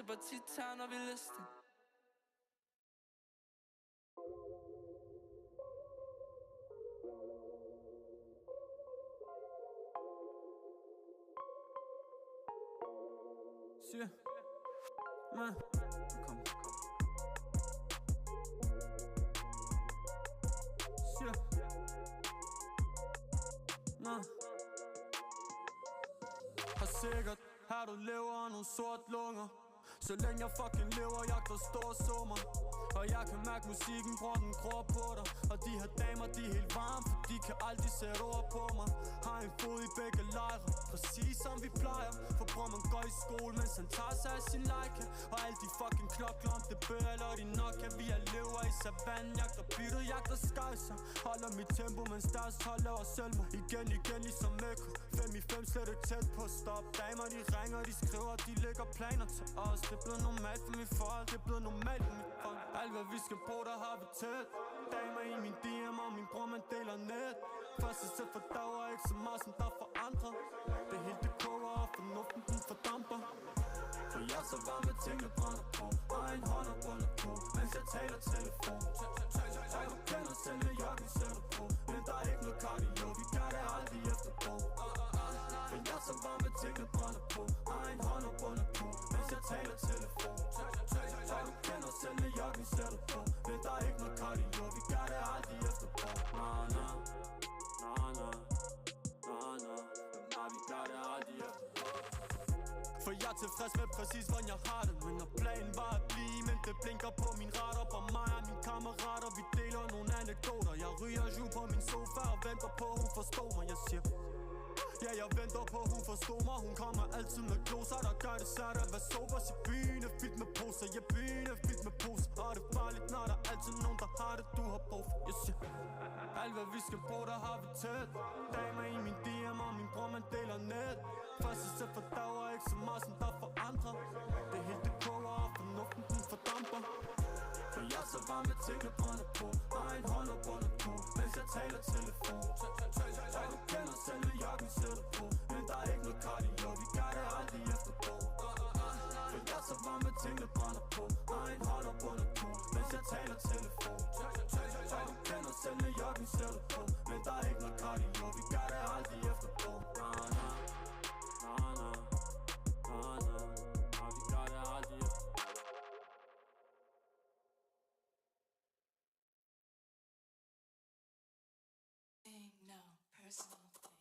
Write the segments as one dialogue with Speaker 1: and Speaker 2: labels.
Speaker 1: slipper tit tær, når vi lister.
Speaker 2: Syr. Man. Kom. Syr. Nå. Har sikkert her du lever nogle sort lunger. Så længe jeg fucking lever, jagter store summer. Og jeg kan mærke musikken, bror den gror på dig. Og de her damer, de er helt varme, for de kan aldrig sætte ord på mig. Har en fod i begge lejre, præcis som vi plejer. For bror man går i skole, mens han tager sig af sin Leica. Og alle de fucking knokler om det bøller, de nok kan vi er lever i savannen. Jagter byttet, jagter skejser. Holder mit tempo, mens deres hold laver selvmord. Igen, ligesom Mekko. 5 i 5, slet ikke tæt på stop. Damer, de ringer, de skriver, de lægger planer til os. Det er blevet normalt for mit folk, det er blevet normalt for mit folk. Alt hvad vi skal på, der har vi tæt. Damer i min DM og min bror, man deler net. Første sæt for dag er ikke så meget som der for andre. Det hele det koger og fornuften den fordamper. For jeg så var med tingene brænder på. Og en hånd op under på, mens jeg taler telefon. Og du kender selv, at jeg kan sætte på. Men der er ikke noget cardio, vi gør det aldrig efterpå. For jeg så var med tingene brænder på. Og en hånd op under på, mens jeg taler telefon. Og du kender selv, at jeg kan sætte på. Men der er ikke noget cardio, vi gør det aldrig efterpå. Nej, vi gør det aldrig efterpå. For jeg er tilfreds med præcis, hvordan jeg har det. Men når planen var at blive, men det blinker på min radar. For mig og mine kammerater, vi deler nogle anekdoter. Jeg ryger ju på min sofa og venter på, hun forstår mig. Jeg siger, ja, jeg venter på, hun forstår mig. Hun kommer altid med gloser, der gør det svært at være sober. Så byen er fyldt med poser, ja, byen er fyldt med poser. Og det er farligt, når der er altid nogen, der har det, du har brug for. Jeg siger, alt hvad vi skal bruge, der har vi tæt. Damer i min DM og min bror, man deler net. Første sæt for dag er ikke så meget som der for andre. Det hele det koger og fornuften den fordamper. For jeg så var med tingene brænder på. Og en hånd op under på, mens jeg taler telefon. Og du kender selv, at jeg kan sætte på. Men der er ikke noget cardio, vi gør det aldrig efterpå. For jeg så var med tingene brænder på. Og en hånd op under på, mens jeg taler telefon. Og du kender selv, at jeg kan sætte på. Men der er ikke noget cardio, vi gør det aldrig efterpå. Vi gør det aldrig efterpå.
Speaker 3: No personal thing.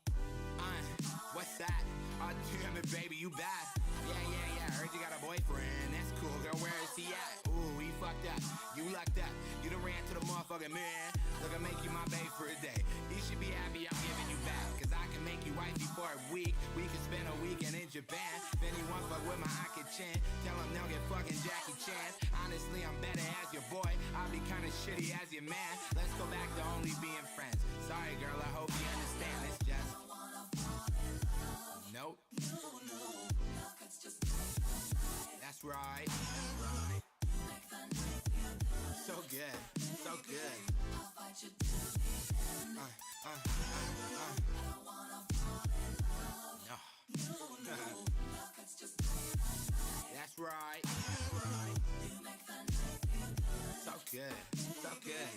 Speaker 4: What's that? Oh damn it, baby, you bad. Yeah, heard you got a boyfriend. That's cool, girl, where is he at? Ooh, he fucked up, you lucked up. You done ran to the motherfucking man. Look, I make you my babe for a day. You should be happy I'm giving you back, cause I can make you wifey for a week. We can spend a weekend in Japan. Then he want fuck with my Aki Chan. Tell him they'll get fucking Jackie Chan. Honestly, I'm better as your boy. I'll be kinda shitty as your man. Let's go back to only being friends. Sorry girl, I hope you understand. It's just nope. That's right. So good, so good. No. That's right. So good, so good.